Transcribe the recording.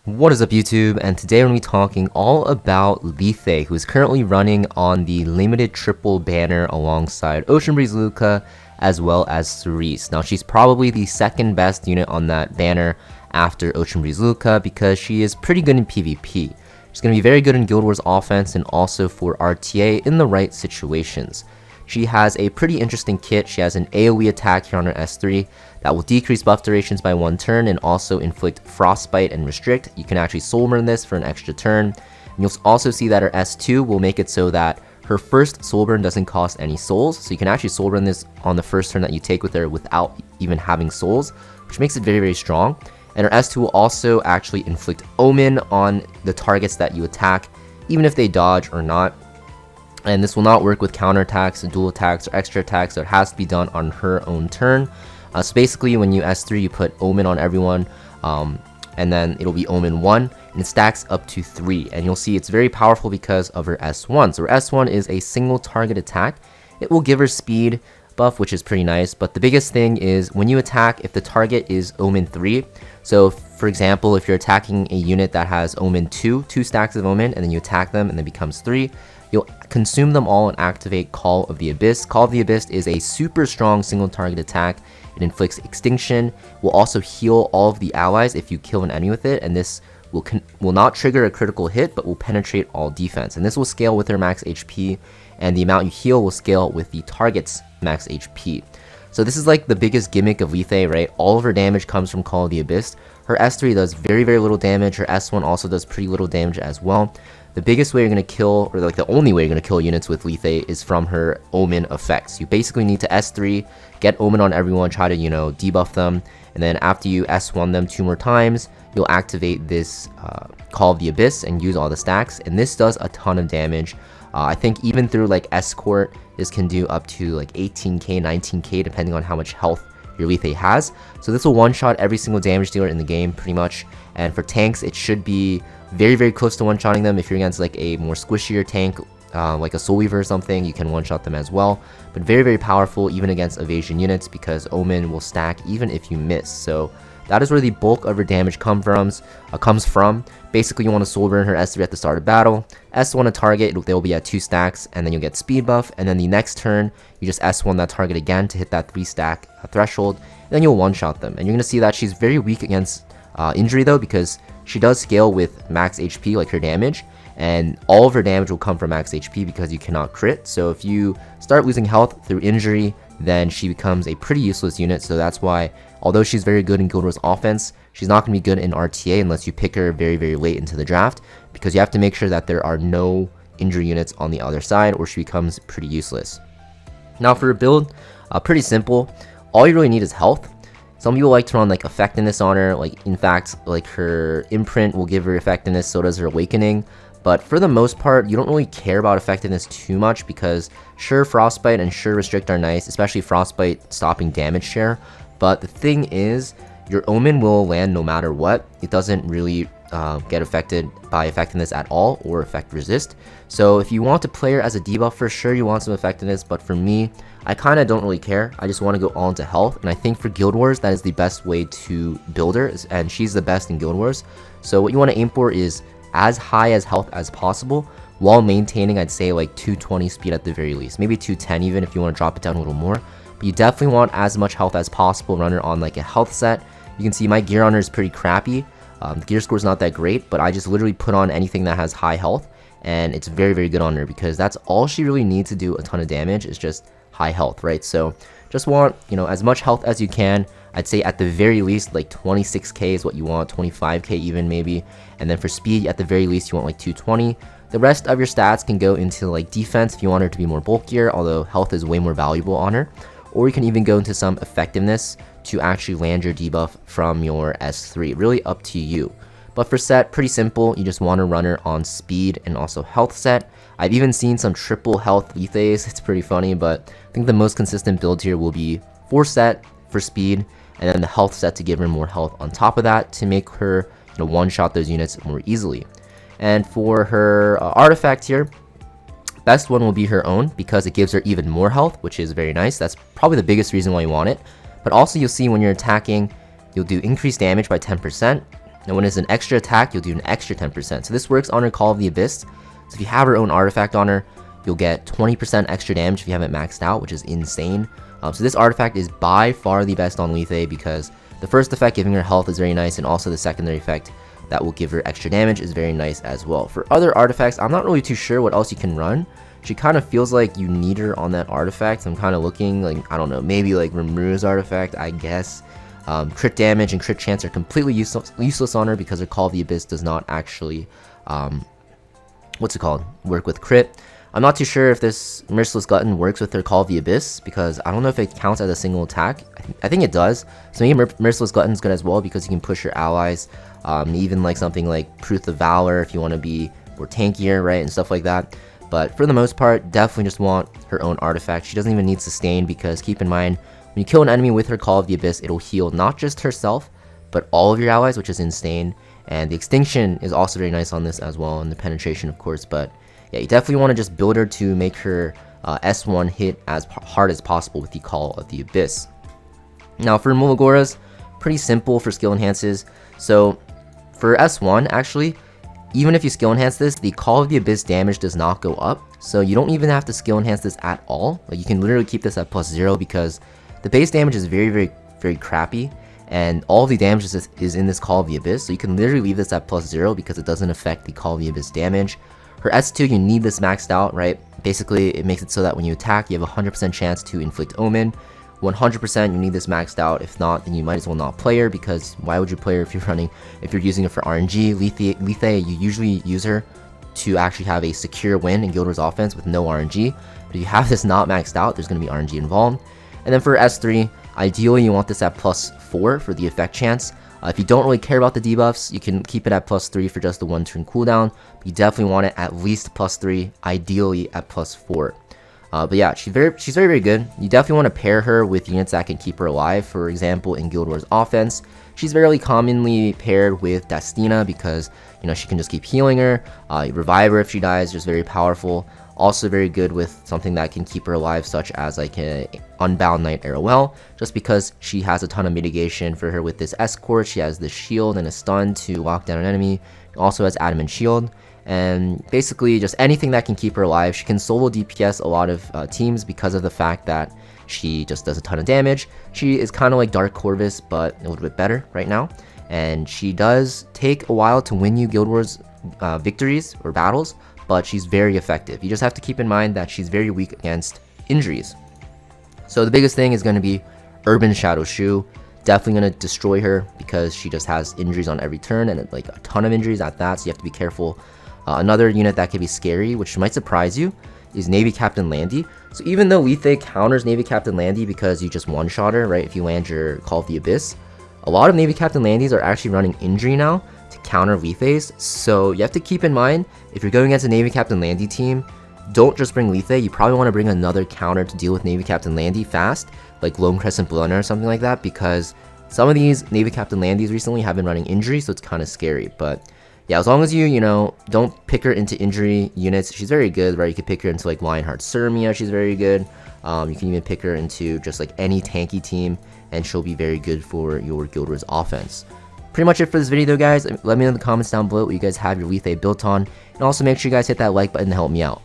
What is up YouTube, and today we're going to be talking all about Lethe, who is currently running on the limited triple banner alongside Ocean Breeze Luca as well as Cerise. Now she's probably the second best unit on that banner after Ocean Breeze Luca because she is pretty good in PvP. She's going to be very good in Guild Wars offense and also for RTA in the right situations. She has a pretty interesting kit. She has an AoE attack here on her S3 that will decrease buff durations by 1 turn and also inflict frostbite and restrict. You can actually soul burn this for an extra turn. And you'll also see that her S2 will make it so that her first soul burn doesn't cost any souls. So you can actually soul burn this on the first turn that you take with her without even having souls, which makes it very, very strong. And her S2 will also actually inflict Omen on the targets that you attack, even if they dodge or not. And this will not work with counterattacks, dual attacks, or extra attacks, so it has to be done on her own turn. So basically, when you S3, you put Omen on everyone, and then it'll be Omen 1, and it stacks up to 3. And you'll see it's very powerful because of her S1. So her S1 is a single target attack. It will give her speed buff, which is pretty nice, but the biggest thing is when you attack, if the target is Omen 3, so for example, if you're attacking a unit that has Omen 2 stacks of Omen, and then you attack them and it becomes 3, you'll consume them all and activate Call of the Abyss. Call of the Abyss is a super strong single target attack. It inflicts extinction, will also heal all of the allies if you kill an enemy with it, and this will not trigger a critical hit, but will penetrate all defense. And this will scale with her max HP, and the amount you heal will scale with the target's max HP. So this is like the biggest gimmick of Lethe, right? All of her damage comes from Call of the Abyss. Her S3 does very, very little damage. Her S1 also does pretty little damage as well. The biggest way you're going to kill, or like the only way you're going to kill units with Lethe is from her Omen effects. You basically need to S3, get Omen on everyone, try to, debuff them, and then after you S1 them 2 more times, you'll activate this Call of the Abyss and use all the stacks, and this does a ton of damage. I think even through like Escort, this can do up to like 18k, 19k, depending on how much health your Lethe has. So this will one-shot every single damage dealer in the game, pretty much. And for tanks, it should be very, very close to one-shotting them. If you're against like a more squishier tank, like a Soul Weaver or something, you can one-shot them as well. But very, very powerful even against evasion units because Omen will stack even if you miss. So that is where the bulk of her damage comes from. Basically, you want to soul burn her S3 at the start of battle, S1 a target, they'll be at 2 stacks, and then you'll get speed buff, and then the next turn, you just S1 that target again to hit that 3 stack threshold, and then you'll one-shot them. And you're going to see that she's very weak against injury though, because she does scale with max HP, like her damage, and all of her damage will come from max HP because you cannot crit. So if you start losing health through injury, then she becomes a pretty useless unit. So that's why, although she's very good in Guild Wars offense, she's not going to be good in RTA unless you pick her very, very late into the draft, because you have to make sure that there are no injury units on the other side or she becomes pretty useless. Now for her build, pretty simple. All you really need is health. Some people like to run like effectiveness on her, like in fact, like her imprint will give her effectiveness, so does her awakening. But for the most part, you don't really care about effectiveness too much because sure, Frostbite and sure, Restrict are nice, especially Frostbite stopping damage share. But the thing is, your Omen will land no matter what. It doesn't really get affected by effectiveness at all or effect resist. So if you want to play her as a debuff, for sure you want some effectiveness, but for me, I kind of don't really care. I just want to go all into health, and I think for Guild Wars, that is the best way to build her, and she's the best in Guild Wars. So what you want to aim for is as high as health as possible while maintaining, I'd say, like 220 speed at the very least, maybe 210 even if you want to drop it down a little more. But you definitely want as much health as possible. Run her on like a health set. You can see my gear on her is pretty crappy. The gear score is not that great, but I just literally put on anything that has high health, and it's very, very good on her because that's all she really needs to do a ton of damage is just high health, right? So just want, as much health as you can. I'd say at the very least like 26k is what you want, 25k even maybe. And then for speed, at the very least, you want like 220. The rest of your stats can go into like defense if you want her to be more bulkier, although health is way more valuable on her. Or you can even go into some effectiveness to actually land your debuff from your S3. Really up to you. But for set, pretty simple. You just want to run her on speed and also health set. I've even seen some triple health Lethes. It's pretty funny, but I think the most consistent build here will be 4 set for speed, and then the health set to give her more health on top of that to make her one-shot those units more easily. And for her artifact here, best one will be her own because it gives her even more health, which is very nice. That's probably the biggest reason why you want it. But also you'll see when you're attacking, you'll do increased damage by 10%, And when it's an extra attack, you'll do an extra 10%. So this works on her Call of the Abyss. So if you have her own artifact on her, you'll get 20% extra damage if you haven't maxed out, which is insane. So this artifact is by far the best on Lethe because the first effect, giving her health, is very nice, and also the secondary effect that will give her extra damage is very nice as well. For other artifacts, I'm not really too sure what else you can run. She kind of feels like you need her on that artifact. So I'm kind of looking like, I don't know, maybe like Rimuru's artifact, I guess. Crit damage and crit chance are completely useless on her because her Call of the Abyss does not actually, work with crit. I'm not too sure if this Merciless Glutton works with her Call of the Abyss because I don't know if it counts as a single attack. I think it does. So maybe Merciless Glutton is good as well because you can push your allies. Even like something like Proof of Valor if you want to be more tankier, right, and stuff like that. But for the most part, definitely just want her own artifact. She doesn't even need sustain because keep in mind, when you kill an enemy with her Call of the Abyss, it'll heal not just herself, but all of your allies, which is insane. And the extinction is also very nice on this as well, and the penetration, of course. But yeah, you definitely want to just build her to make her S1 hit as hard as possible with the Call of the Abyss. Now for Mulligoras, pretty simple for skill enhances. So for S1, actually, even if you skill enhance this, the Call of the Abyss damage does not go up. So you don't even have to skill enhance this at all. Like, you can literally keep this at +0 because the base damage is very crappy. And all of the damage is in this Call of the Abyss. So you can literally leave this at +0 because it doesn't affect the Call of the Abyss damage. For S2, you need this maxed out, right? Basically, it makes it so that when you attack, you have a 100% chance to inflict Omen. 100% you need this maxed out. If not, then you might as well not play her because why would you play her if you're using it for RNG? Lethe, you usually use her to actually have a secure win in Guild Wars offense with no RNG. But if you have this not maxed out, there's going to be RNG involved. And then for S3, ideally you want this at +4 for the effect chance. If you don't really care about the debuffs, you can keep it at +3 for just the 1 turn cooldown. But you definitely want it at least +3, ideally at +4. But yeah, she's very good. You definitely want to pair her with units that can keep her alive. For example, in Guild Wars offense, she's very commonly paired with Dastina because, you know, she can just keep healing her. Revive her if she dies, just very powerful. Also very good with something that can keep her alive, such as like a Unbound Knight Arrowell, just because she has a ton of mitigation for her with this Escort. She has the shield and a stun to lock down an enemy. Also has Adamant Shield. And basically just anything that can keep her alive. She can solo DPS a lot of teams because of the fact that she just does a ton of damage. She is kind of like Dark Corvus, but a little bit better right now. And she does take a while to win you Guild Wars victories or battles, but she's very effective. You just have to keep in mind that she's very weak against injuries. So the biggest thing is going to be Urban Shadow Shoe. Definitely going to destroy her because she just has injuries on every turn and like a ton of injuries at that, so you have to be careful. Another unit that could be scary, which might surprise you, is Navy Captain Landy. So even though Lethe counters Navy Captain Landy because you just one-shot her, right, if you land your Call of the Abyss, a lot of Navy Captain Landys are actually running injury now to counter Lethe's. So you have to keep in mind, if you're going against a Navy Captain Landy team, don't just bring Lethe. You probably want to bring another counter to deal with Navy Captain Landy fast, like Lone Crescent Blunner or something like that, because some of these Navy Captain Landys recently have been running injury, so it's kind of scary. But yeah, as long as you know, don't pick her into injury units, she's very good, right? You can pick her into like Lionheart Sirmia, she's very good. You can even pick her into just like any tanky team, and she'll be very good for your Guild Wars offense. Pretty much it for this video though, guys. Let me know in the comments down below what you guys have your Lethe built on, and also make sure you guys hit that like button to help me out.